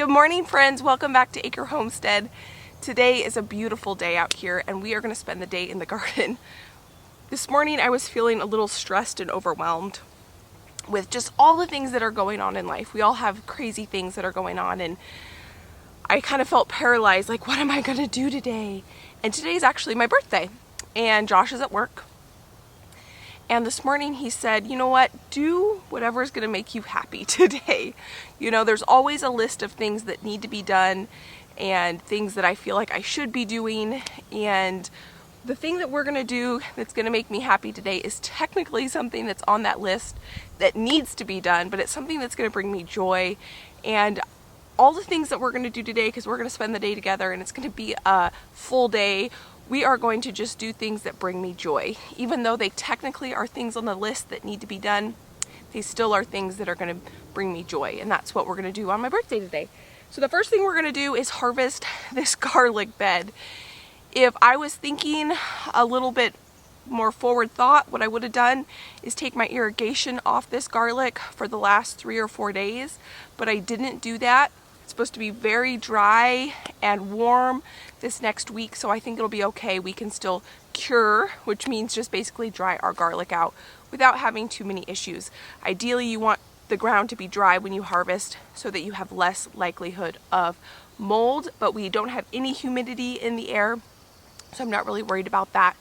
Good morning, friends. Welcome back to Acre Homestead. Today is a beautiful day out here and we are going to spend the day in the garden. This morning I was feeling a little stressed and overwhelmed with just all the things that are going on in life. We all have crazy things that are going on and I kind of felt paralyzed, like what am I going to do today? And today is actually my birthday and Josh is at work. And this morning he said, you know what, do whatever is going to make you happy today. You know, there's always a list of things that need to be done and things that I feel like I should be doing. And the thing that we're going to do that's going to make me happy today is technically something that's on that list that needs to be done, but it's something that's going to bring me joy. And all the things that we're going to do today, because we're going to spend the day together and it's going to be a full day, we are going to just do things that bring me joy. Even though they technically are things on the list that need to be done, they still are things that are going to bring me joy. And that's what we're going to do on my birthday today. So the first thing we're going to do is harvest this garlic bed. If I was thinking a little bit more forward thought, what I would have done is take my irrigation off this garlic for the last 3 or 4 days, but I didn't do that. It's supposed to be very dry and warm this next week, so I think it'll be okay. We can still cure, which means just basically dry our garlic out without having too many issues. Ideally, you want the ground to be dry when you harvest so that you have less likelihood of mold, but we don't have any humidity in the air, so I'm not really worried about that.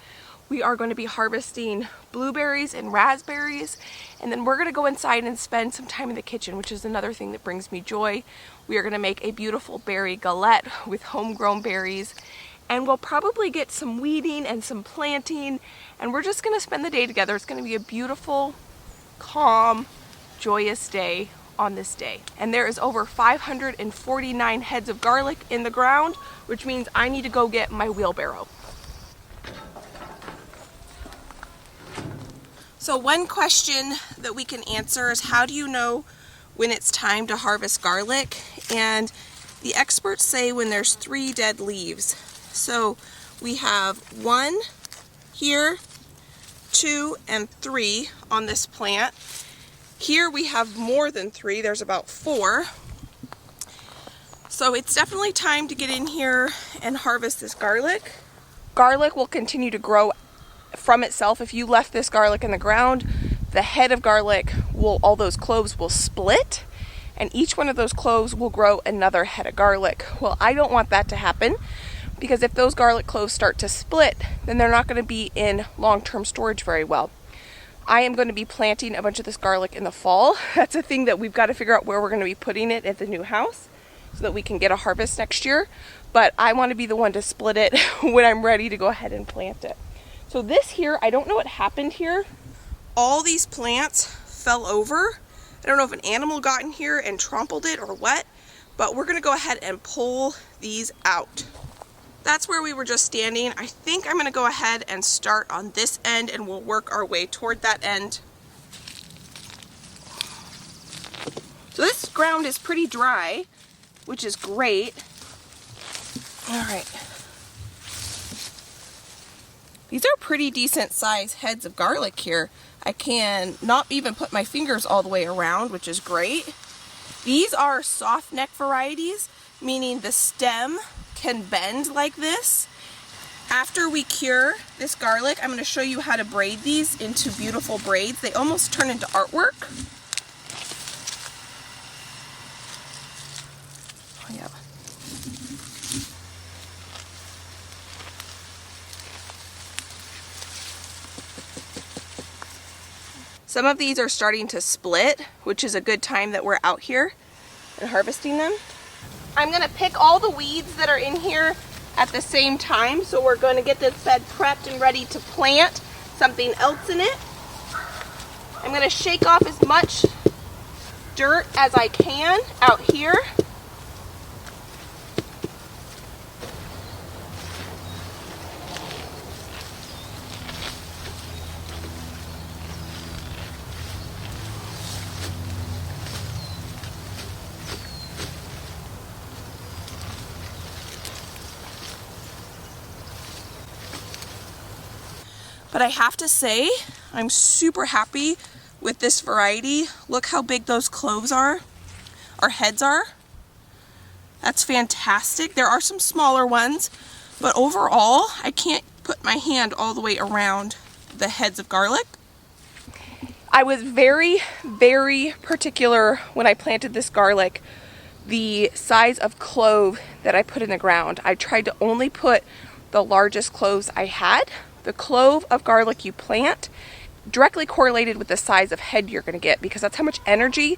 We are going to be harvesting blueberries and raspberries, and then we're going to go inside and spend some time in the kitchen, which is another thing that brings me joy. We are going to make a beautiful berry galette with homegrown berries, and we'll probably get some weeding and some planting, and we're just going to spend the day together. It's going to be a beautiful, calm, joyous day on this day. And there is over 549 heads of garlic in the ground, which means I need to go get my wheelbarrow. So one question that we can answer is, how do you know when it's time to harvest garlic? And the experts say when there's 3 dead leaves. So we have 1 here, 2, and 3 on this plant. Here we have more than 3, there's about 4. So it's definitely time to get in here and harvest this garlic. Garlic will continue to grow from itself. If you left this garlic in the ground, the head of garlic will, all those cloves will split, and each one of those cloves will grow another head of garlic. Well, I don't want that to happen, because if those garlic cloves start to split, then they're not going to be in long-term storage very well. I am going to be planting a bunch of this garlic in the fall. That's a thing that we've got to figure out where we're going to be putting it at the new house so that we can get a harvest next year. But I want to be the one to split it when I'm ready to go ahead and plant it. So this here, I don't know what happened here. All these plants fell over. I don't know if an animal got in here and trampled it or what, but we're gonna go ahead and pull these out. That's where we were just standing. I think I'm gonna go ahead and start on this end and we'll work our way toward that end. So this ground is pretty dry, which is great. All right. These are pretty decent sized heads of garlic here. I can not even put my fingers all the way around, which is great. These are soft neck varieties, meaning the stem can bend like this. After we cure this garlic, I'm going to show you how to braid these into beautiful braids. They almost turn into artwork. Oh, yeah. Some of these are starting to split, which is a good time that we're out here and harvesting them. I'm going to pick all the weeds that are in here at the same time, so we're going to get this bed prepped and ready to plant something else in it. I'm going to shake off as much dirt as I can out here. But I have to say, I'm super happy with this variety. Look how big those cloves are, or heads are. That's fantastic. There are some smaller ones, but overall, I can't put my hand all the way around the heads of garlic. I was very, very particular when I planted this garlic, the size of clove that I put in the ground. I tried to only put the largest cloves I had. The clove of garlic you plant directly correlated with the size of head you're going to get, because that's how much energy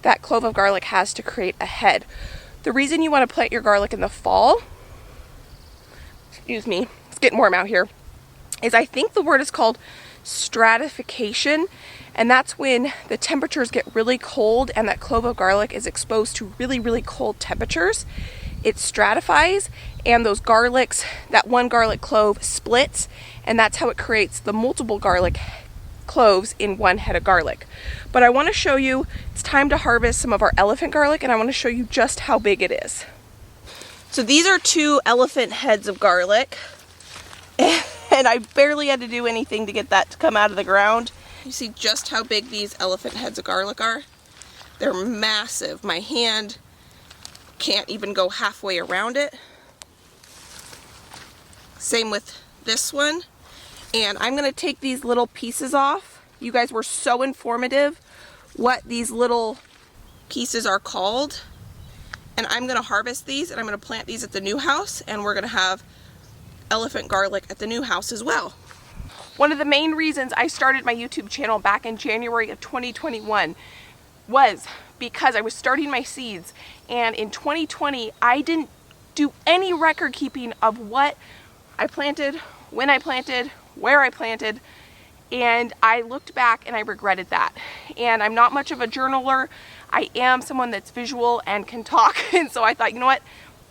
that clove of garlic has to create a head. The reason you want to plant your garlic in the fall, excuse me, it's getting warm out here, is I think the word is called stratification, and that's when the temperatures get really cold and that clove of garlic is exposed to really, really cold temperatures. It stratifies, and those garlics, that one garlic clove splits, and that's how it creates the multiple garlic cloves in one head of garlic. But I want to show you, it's time to harvest some of our elephant garlic, and I want to show you just how big it is. So these are 2 elephant heads of garlic, and I barely had to do anything to get that to come out of the ground. You see just how big these elephant heads of garlic are? They're massive. My hand can't even go halfway around it. Same with this one. And I'm going to take these little pieces off. You guys were so informative what these little pieces are called. And I'm going to harvest these, and I'm going to plant these at the new house, and we're going to have elephant garlic at the new house as well. One of the main reasons I started my YouTube channel back in January of 2021 was because I was starting my seeds, and in 2020 I didn't do any record keeping of what I planted, when I planted, where I planted, and I looked back and I regretted that. And I'm not much of a journaler. I am someone that's visual and can talk, and so I thought, you know what?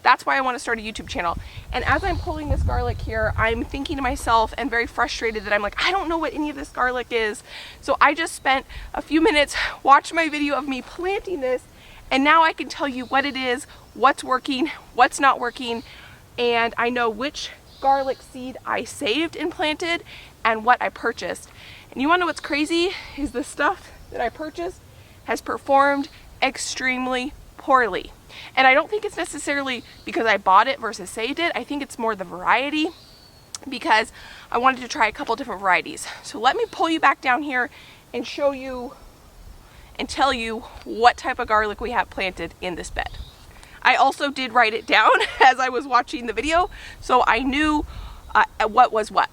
That's why I want to start a YouTube channel. And as I'm pulling this garlic here, I'm thinking to myself and very frustrated that I'm like, I don't know what any of this garlic is. So I just spent a few minutes, watched my video of me planting this, and now I can tell you what it is, what's working, what's not working, and I know which garlic seed I saved and planted and what I purchased. And you want to know what's crazy is the stuff that I purchased has performed extremely poorly. And I don't think it's necessarily because I bought it versus saved it. I think it's more the variety, because I wanted to try a couple different varieties. So let me pull you back down here and show you and tell you what type of garlic we have planted in this bed. I also did write it down as I was watching the video, so I knew what was what.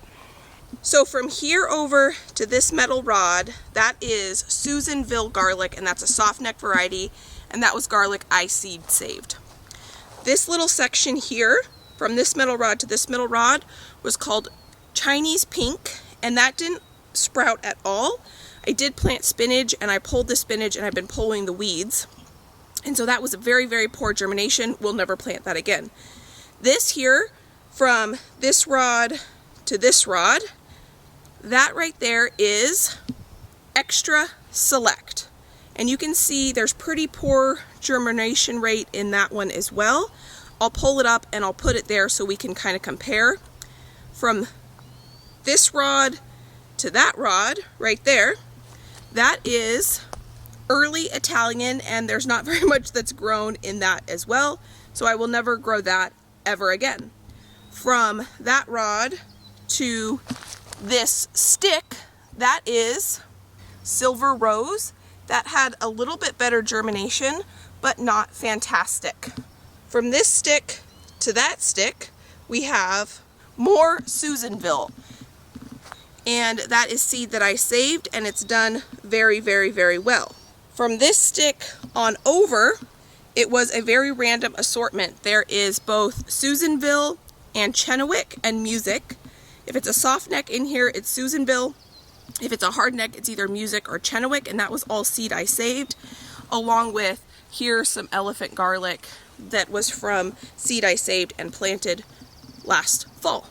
So from here over to this metal rod, that is Susanville garlic, and that's a soft neck variety, and that was garlic I seed saved. This little section here, from this metal rod to this metal rod, was called Chinese pink, and that didn't sprout at all. I did plant spinach, and I pulled the spinach, and I've been pulling the weeds. And so that was a very, very poor germination. We'll never plant that again. This here, from this rod to this rod, that right there is Extra Select. And you can see there's pretty poor germination rate in that one as well. I'll pull it up and I'll put it there so we can kind of compare. From this rod to that rod right there, that is Early Italian, and there's not very much that's grown in that as well, so I will never grow that ever again. From that rod to this stick, that is Silver Rose. That had a little bit better germination, but not fantastic. From this stick to that stick, we have more Susanville. And that is seed that I saved, and it's done very, very, very well. From this stick on over, it was a very random assortment. There is both Susanville and Chenowick and Music. If it's a soft neck in here, it's Susanville. If it's a hard neck, it's either Music or Chenowick, and that was all seed I saved, along with here's some elephant garlic that was from seed I saved and planted last fall.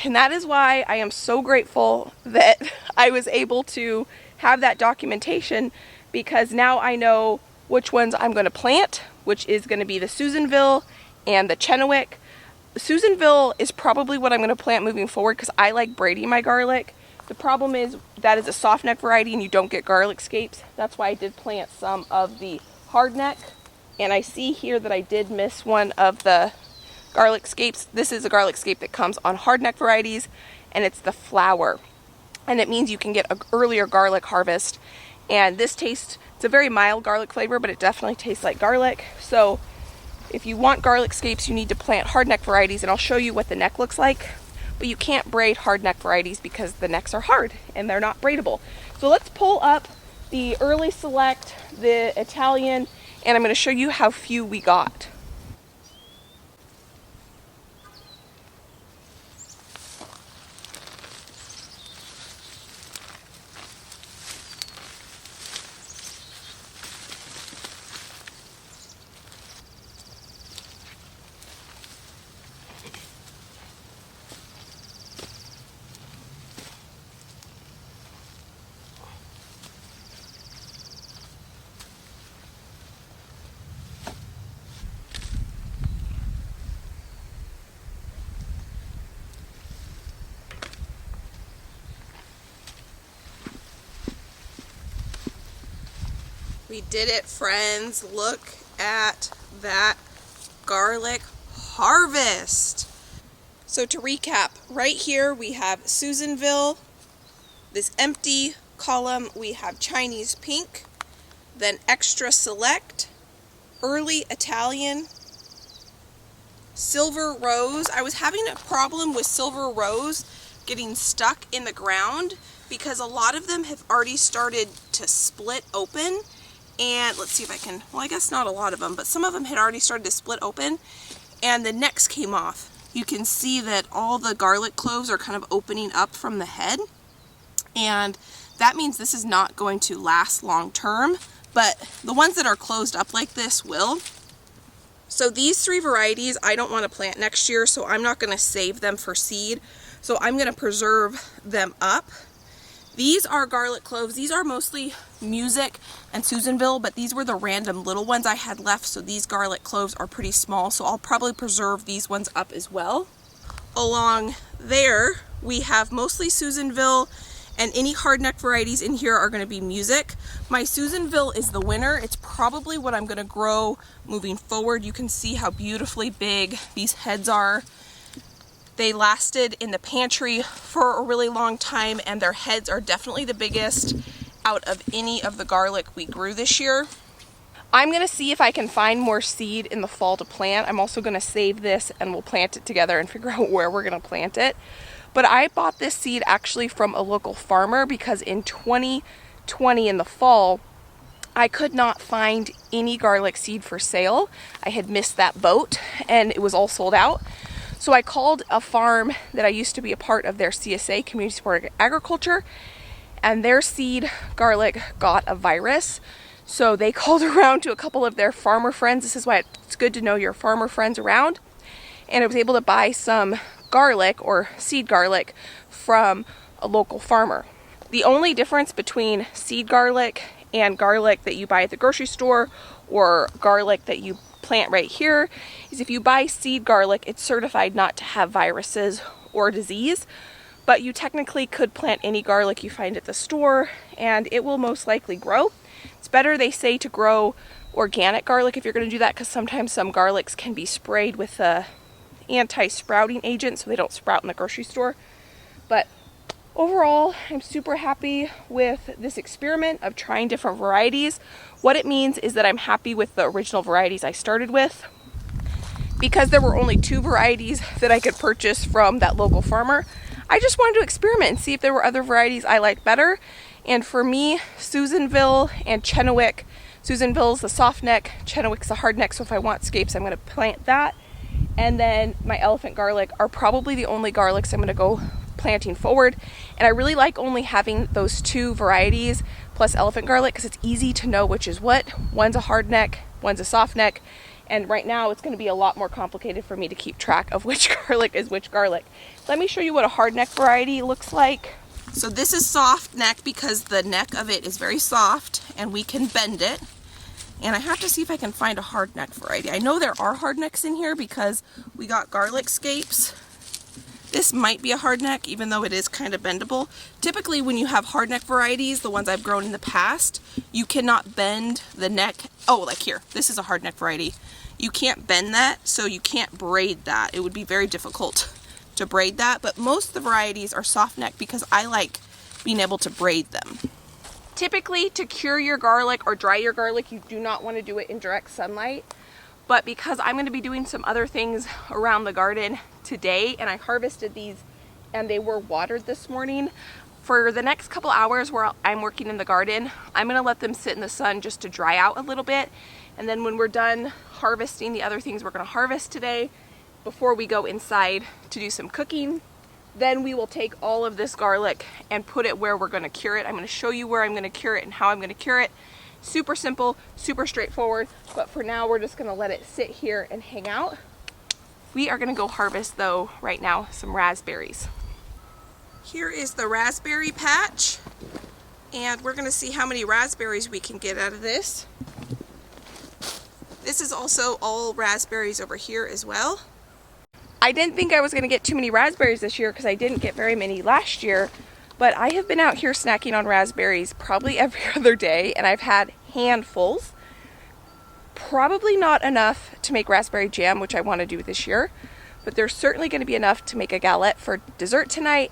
And that is why I am so grateful that I was able to have that documentation, because now I know which ones I'm going to plant, which is going to be the Susanville and the Chenowick. Susanville is probably what I'm going to plant moving forward, because I like braiding my garlic. The problem is that is a soft neck variety and you don't get garlic scapes. That's why I did plant some of the hard neck And I see here that I did miss one of the garlic scapes. This is a garlic scape that comes on hardneck varieties, and it's the flower. And it means you can get an earlier garlic harvest. And this tastes, it's a very mild garlic flavor, but it definitely tastes like garlic. So if you want garlic scapes, you need to plant hardneck varieties, and I'll show you what the neck looks like. But you can't braid hardneck varieties because the necks are hard and they're not braidable. So let's pull up the early select, the Italian, and I'm going to show you how few we got. We did it, friends. Look at that garlic harvest. So to recap, right here we have Susanville, this empty column we have Chinese pink, then extra select, early Italian, silver rose. I was having a problem with silver rose getting stuck in the ground because a lot of them have already started to split open. And let's see if I can, well, I guess not a lot of them, but some of them had already started to split open and the necks came off. You can see that all the garlic cloves are kind of opening up from the head, and that means this is not going to last long term, but the ones that are closed up like this will. So these three varieties I don't want to plant next year, so I'm not going to save them for seed. So I'm going to preserve them up. These are garlic cloves. These are mostly Music and Susanville, but these were the random little ones I had left, so these garlic cloves are pretty small, so I'll probably preserve these ones up as well. Along there, we have mostly Susanville, and any hardneck varieties in here are going to be Music. My Susanville is the winner. It's probably what I'm going to grow moving forward. You can see how beautifully big these heads are. They lasted in the pantry for a really long time, and their heads are definitely the biggest out of any of the garlic we grew this year. I'm going to see if I can find more seed in the fall to plant. I'm also going to save this and we'll plant it together and figure out where we're going to plant it. But I bought this seed actually from a local farmer because in 2020 in the fall, I could not find any garlic seed for sale. I had missed that boat and it was all sold out. So I called a farm that I used to be a part of their CSA, Community Supported Agriculture, and their seed garlic got a virus. So they called around to a couple of their farmer friends. This is why it's good to know your farmer friends around. And I was able to buy some garlic or seed garlic from a local farmer. The only difference between seed garlic and garlic that you buy at the grocery store or garlic that you plant right here is if you buy seed garlic, it's certified not to have viruses or disease, but you technically could plant any garlic you find at the store and it will most likely grow. It's better, they say, to grow organic garlic if you're going to do that, because sometimes some garlics can be sprayed with a anti-sprouting agent so they don't sprout in the grocery store. But overall, I'm super happy with this experiment of trying different varieties. What it means is that I'm happy with the original varieties I started with. Because there were only 2 varieties that I could purchase from that local farmer, I just wanted to experiment and see if there were other varieties I liked better. And for me, Susanville and Chenowick, Susanville's the soft neck, Chenowick's the hard neck, so if I want scapes, I'm going to plant that. And then my elephant garlic are probably the only garlics I'm going to go planting forward. And I really like only having those 2 varieties plus elephant garlic because it's easy to know which is what. One's a hard neck, one's a soft neck. And right now it's going to be a lot more complicated for me to keep track of which garlic is which garlic. Let me show you what a hard neck variety looks like. So this is soft neck because the neck of it is very soft and we can bend it. And I have to see if I can find a hard neck variety. I know there are hard necks in here because we got garlic scapes This might be a hardneck, even though it is kind of bendable. Typically when you have hardneck varieties, the ones I've grown in the past, you cannot bend the neck. Oh, like here, this is a hardneck variety. You can't bend that, so you can't braid that. It would be very difficult to braid that, but most of the varieties are soft neck because I like being able to braid them. Typically, to cure your garlic or dry your garlic, you do not want to do it in direct sunlight. But because I'm going to be doing some other things around the garden today, and I harvested these and they were watered this morning, for the next couple hours where I'm working in the garden, I'm going to let them sit in the sun just to dry out a little bit. And then when we're done harvesting the other things we're going to harvest today, before we go inside to do some cooking, then we will take all of this garlic and put it where we're going to cure it. I'm going to show you where I'm going to cure it and how I'm going to cure it. Super simple, super straightforward, but for now we're just going to let it sit here and hang out. We are going to go harvest, though, right now, some raspberries. Here is the raspberry patch, and we're going to see how many raspberries we can get out of this. This is also all raspberries over here as well. I didn't think I was going to get too many raspberries this year because I didn't get very many last year, but I have been out here snacking on raspberries probably every other day, and I've had handfuls. Probably not enough to make raspberry jam, which I want to do this year, but there's certainly going to be enough to make a galette for dessert tonight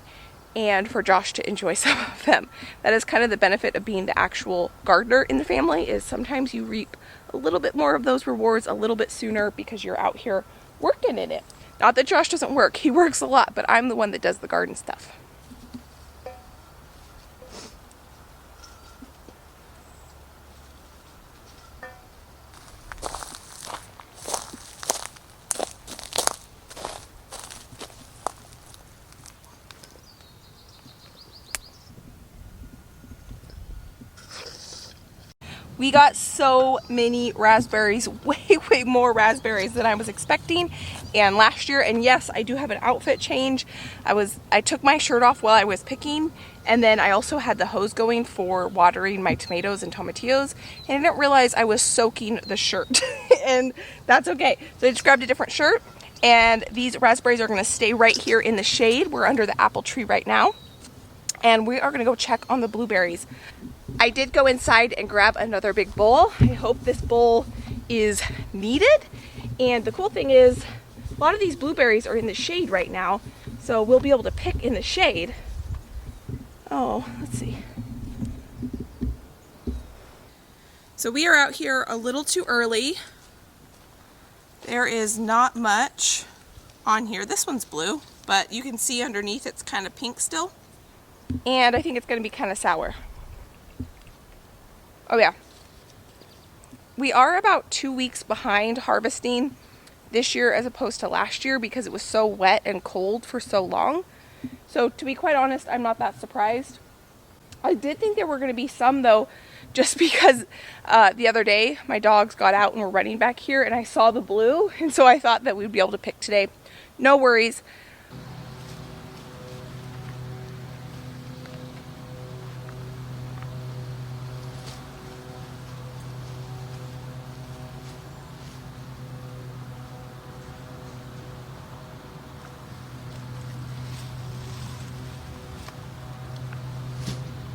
and for Josh to enjoy some of them. That is kind of the benefit of being the actual gardener in the family, is sometimes you reap a little bit more of those rewards a little bit sooner because you're out here working in it. Not that Josh doesn't work, he works a lot, but I'm the one that does the garden stuff. We got so many raspberries, way more raspberries than I was expecting and last year. And yes, I do have an outfit change. I took my shirt off while I was picking, and then I also had the hose going for watering my tomatoes and tomatillos, and I didn't realize I was soaking the shirt. And that's okay. So I just grabbed a different shirt, and these raspberries are gonna stay right here in the shade. We're under the apple tree right now, and we are gonna go check on the blueberries. I did go inside and grab another big bowl. I hope this bowl is needed. And the cool thing is, a lot of these blueberries are in the shade right now, so we'll be able to pick in the shade. Oh, let's see. So we are out here a little too early. There is not much on here. This one's blue, but you can see underneath it's kind of pink still. And I think it's gonna be kind of sour. Oh yeah. We are about 2 weeks behind harvesting this year as opposed to last year because it was so wet and cold for so long. So to be quite honest, I'm not that surprised. I did think there were going to be some though, just because the other day my dogs got out and were running back here and I saw the blue, and so I thought that we'd be able to pick today. No worries.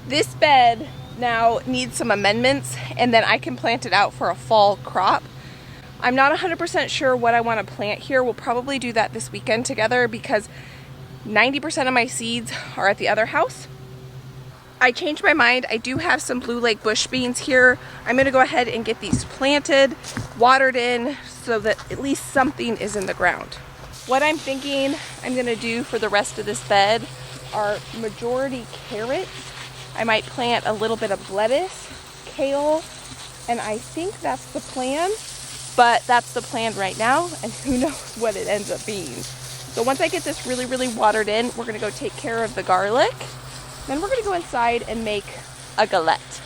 This bed now needs some amendments, and then I can plant it out for a fall crop. I'm not 100% sure what I want to plant here. We'll probably do that this weekend together because 90% of my seeds are at the other house. I changed my mind. I do have some Blue Lake bush beans here. I'm going to go ahead and get these planted, watered in, so that at least something is in the ground. What I'm thinking I'm going to do for the rest of this bed are majority carrots. I might plant a little bit of lettuce, kale, and I think that's the plan, but that's the plan right now, and who knows what it ends up being. So once I get this really watered in, we're gonna go take care of the garlic, then we're gonna go inside and make a galette.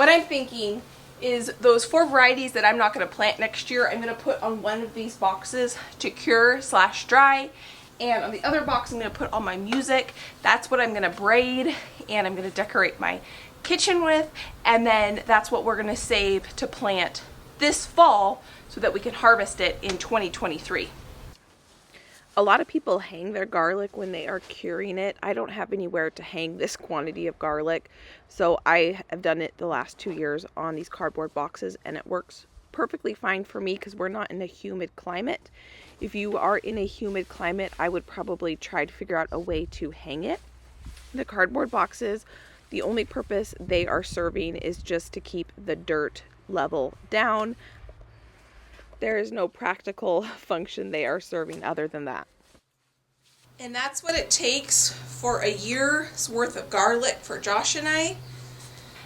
what I'm thinking is those 4 varieties that I'm not going to plant next year, I'm going to put on one of these boxes to cure/dry, and on the other box I'm going to put all my music. That's what I'm going to braid and I'm going to decorate my kitchen with, and then that's what we're going to save to plant this fall so that we can harvest it in 2023. A lot of people hang their garlic when they are curing it. I don't have anywhere to hang this quantity of garlic, so I have done it the last 2 years on these cardboard boxes, and it works perfectly fine for me because we're not in a humid climate. If you are in a humid climate, I would probably try to figure out a way to hang it. The cardboard boxes, the only purpose they are serving is just to keep the dirt level down. There is no practical function they are serving other than that. And that's what it takes for a year's worth of garlic for Josh and I.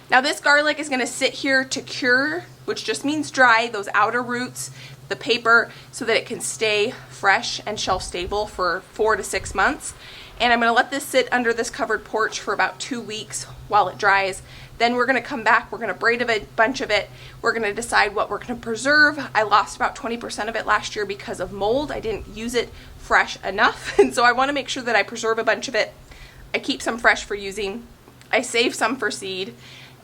Now this garlic is going to sit here to cure, which just means dry, those outer roots, the paper, so that it can stay fresh and shelf stable for 4 to 6 months. And I'm going to let this sit under this covered porch for about 2 weeks while it dries. Then we're going to come back, we're going to braid a bunch of it, we're going to decide what we're going to preserve. I lost about 20% of it last year because of mold. I didn't use it fresh enough, and so I want to make sure that I preserve a bunch of it. I keep some fresh for using, I save some for seed,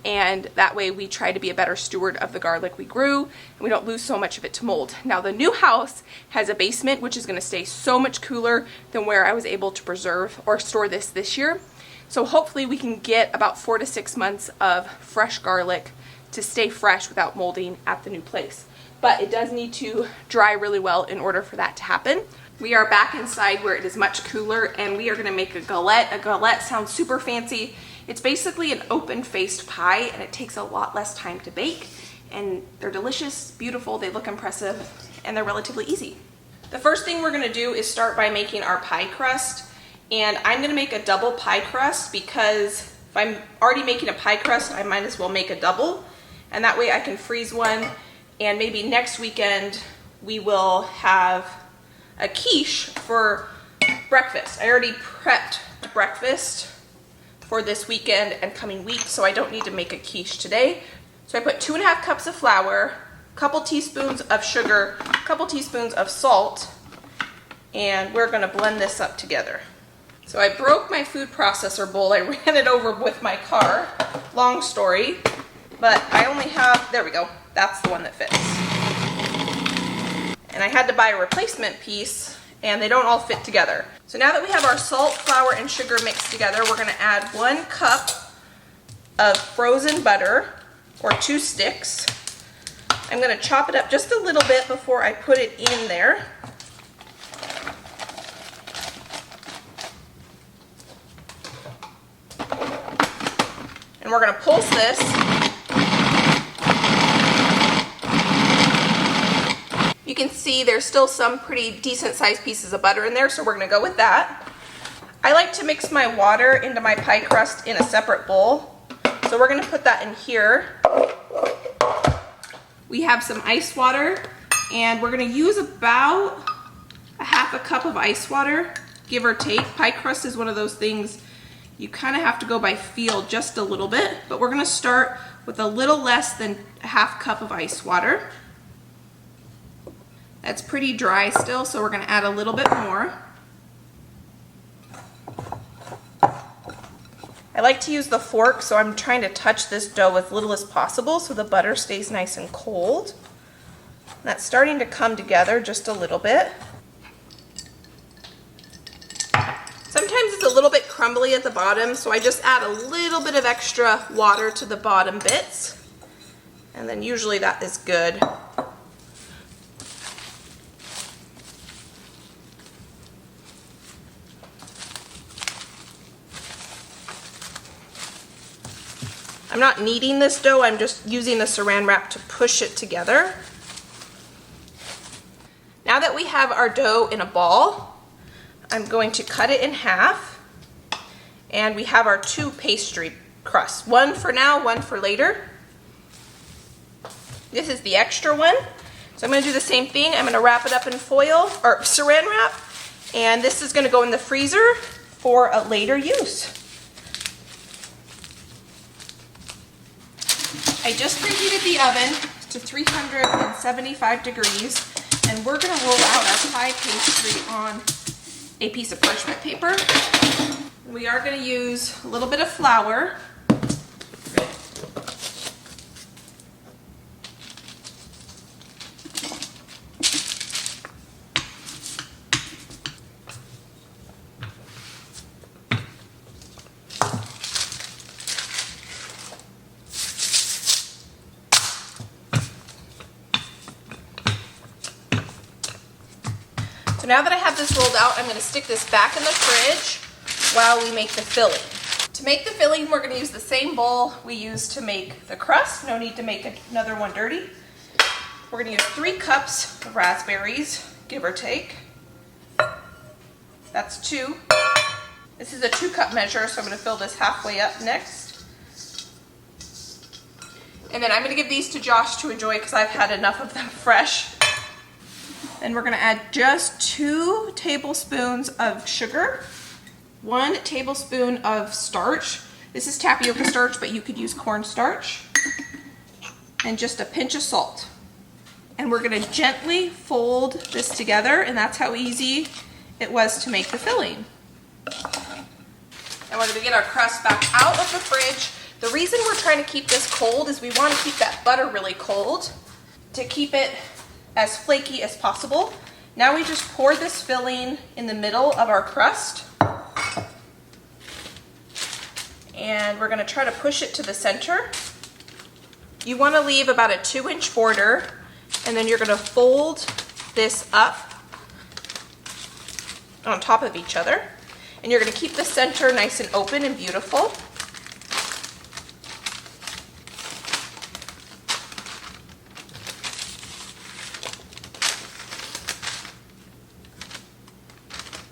and that way we try to be a better steward of the garlic we grew, and we don't lose so much of it to mold. Now the new house has a basement, which is going to stay so much cooler than where I was able to preserve or store this year. So hopefully we can get about 4 to 6 months of fresh garlic to stay fresh without molding at the new place. But it does need to dry really well in order for that to happen. We are back inside where it is much cooler, and we are going to make a galette. A galette sounds super fancy. It's basically an open-faced pie, and it takes a lot less time to bake. And they're delicious, beautiful, they look impressive, and they're relatively easy. The first thing we're going to do is start by making our pie crust. And I'm going to make a double pie crust because if I'm already making a pie crust, I might as well make a double. And that way I can freeze one, and maybe next weekend we will have a quiche for breakfast. I already prepped breakfast for this weekend and coming week, so I don't need to make a quiche today. So I put 2.5 cups of flour, a couple teaspoons of sugar, a couple teaspoons of salt, and we're going to blend this up together. So I broke my food processor bowl. I ran it over with my car. Long story, but I only have, there we go, that's the one that fits. And I had to buy a replacement piece, and they don't all fit together. So now that we have our salt, flour, and sugar mixed together, we're going to add 1 cup of frozen butter, or 2 sticks. I'm going to chop it up just a little bit before I put it in there. And we're going to pulse this. You can see there's still some pretty decent sized pieces of butter in there, so we're going to go with that. I like to mix my water into my pie crust in a separate bowl, so we're going to put that in here. We have some ice water, and we're going to use about a 1/2 cup of ice water, give or take. Pie crust is one of those things you kind of have to go by feel just a little bit, but we're going to start with a little less than a 1/2 cup of ice water. That's pretty dry still, so we're going to add a little bit more. I like to use the fork, so I'm trying to touch this dough as little as possible so the butter stays nice and cold. That's starting to come together just a little bit. Sometimes it's a little bit crumbly at the bottom, so I just add a little bit of extra water to the bottom bits, and then usually that is good. I'm not kneading this dough, I'm just using the saran wrap to push it together. Now that we have our dough in a ball, I'm going to cut it in half, and we have our 2 pastry crusts. One for now, one for later. This is the extra one. So I'm going to do the same thing. I'm going to wrap it up in foil, or saran wrap, and this is going to go in the freezer for a later use. I just preheated the oven to 375 degrees, and we're gonna roll out our pie pastry on a piece of parchment paper. We are gonna use a little bit of flour. So now that I have this rolled out, I'm going to stick this back in the fridge while we make the filling. To make the filling, we're going to use the same bowl we used to make the crust. No need to make another one dirty. We're going to use 3 cups of raspberries, give or take. That's 2. This is a 2-cup measure, so I'm going to fill this halfway up next. And then I'm going to give these to Josh to enjoy because I've had enough of them fresh. Then we're going to add just 2 tablespoons of sugar, 1 tablespoon of starch. This is tapioca starch, but you could use cornstarch, and just a pinch of salt. And we're going to gently fold this together, and that's how easy it was to make the filling. And we're going to get our crust back out of the fridge. The reason we're trying to keep this cold is we want to keep that butter really cold to keep it as flaky as possible. Now we just pour this filling in the middle of our crust, and we're going to try to push it to the center. You want to leave about a 2-inch border, and then you're going to fold this up on top of each other, and you're going to keep the center nice and open and beautiful.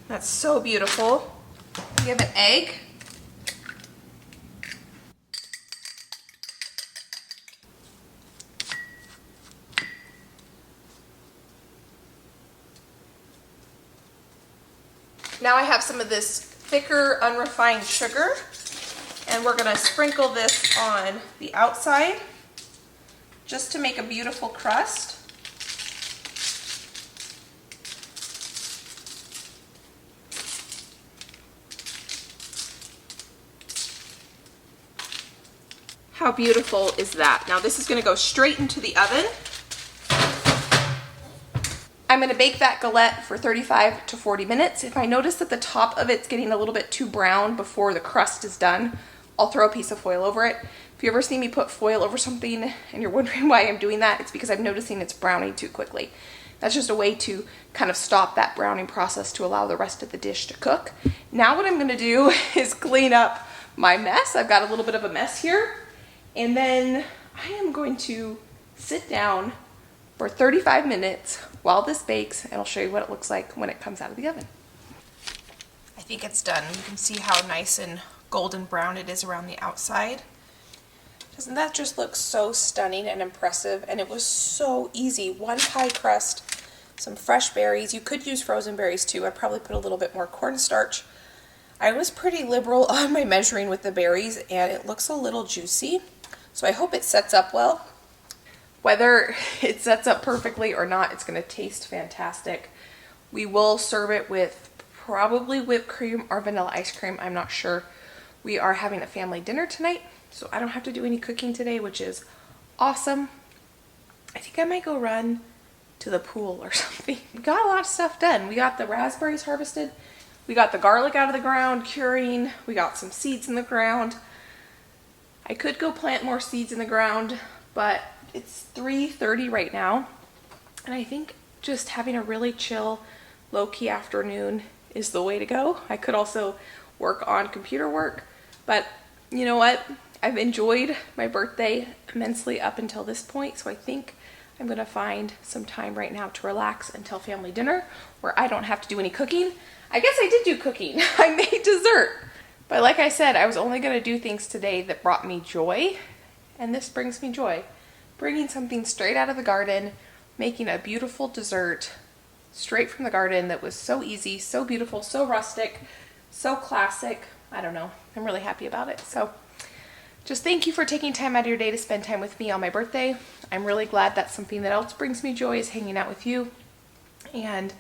That's so beautiful. We have an egg. Now I have some of this thicker, unrefined sugar, and we're going to sprinkle this on the outside just to make a beautiful crust. How beautiful is that? Now this is going to go straight into the oven. I'm going to bake that galette for 35 to 40 minutes. If I notice that the top of it's getting a little bit too brown before the crust is done, I'll throw a piece of foil over it. If you ever see me put foil over something and you're wondering why I'm doing that, it's because I'm noticing it's browning too quickly. That's just a way to kind of stop that browning process to allow the rest of the dish to cook. Now what I'm going to do is clean up my mess. I've got a little bit of a mess here. And then I am going to sit down for 35 minutes while this bakes, and I'll show you what it looks like when it comes out of the oven. I think it's done. You can see how nice and golden brown it is around the outside. Doesn't that just look so stunning and impressive? And it was so easy. 1 pie crust, some fresh berries. You could use frozen berries too. I probably put a little bit more cornstarch. I was pretty liberal on my measuring with the berries, and it looks a little juicy. So I hope it sets up well. Whether it sets up perfectly or not, it's going to taste fantastic. We will serve it with probably whipped cream or vanilla ice cream. I'm not sure. We are having a family dinner tonight, so I don't have to do any cooking today, which is awesome. I think I might go run to the pool or something. We got a lot of stuff done. We got the raspberries harvested. We got the garlic out of the ground curing. We got some seeds in the ground. I could go plant more seeds in the ground, but it's 3:30 right now, and I think just having a really chill, low-key afternoon is the way to go. I could also work on computer work, but you know what? I've enjoyed my birthday immensely up until this point, so I think I'm going to find some time right now to relax until family dinner, where I don't have to do any cooking. I guess I did do cooking. I made dessert. But like I said, I was only going to do things today that brought me joy, and this brings me joy. Bringing something straight out of the garden, making a beautiful dessert straight from the garden that was so easy, so beautiful, so rustic, so classic. I don't know. I'm really happy about it. So just thank you for taking time out of your day to spend time with me on my birthday. I'm really glad that something that else brings me joy is hanging out with you. And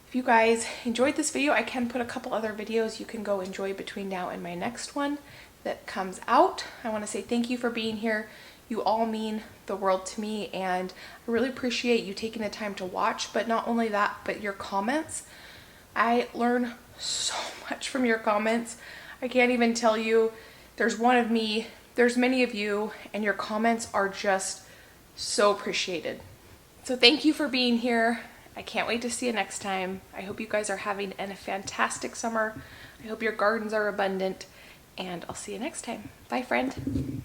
if you guys enjoyed this video, I can put a couple other videos you can go enjoy between now and my next one that comes out. I want to say thank you for being here. You all mean the world to me, and I really appreciate you taking the time to watch. But not only that, but your comments. I learn so much from your comments. I can't even tell you. There's one of me, there's many of you, and your comments are just so appreciated. So thank you for being here. I can't wait to see you next time. I hope you guys are having a fantastic summer. I hope your gardens are abundant, and I'll see you next time. Bye, friend.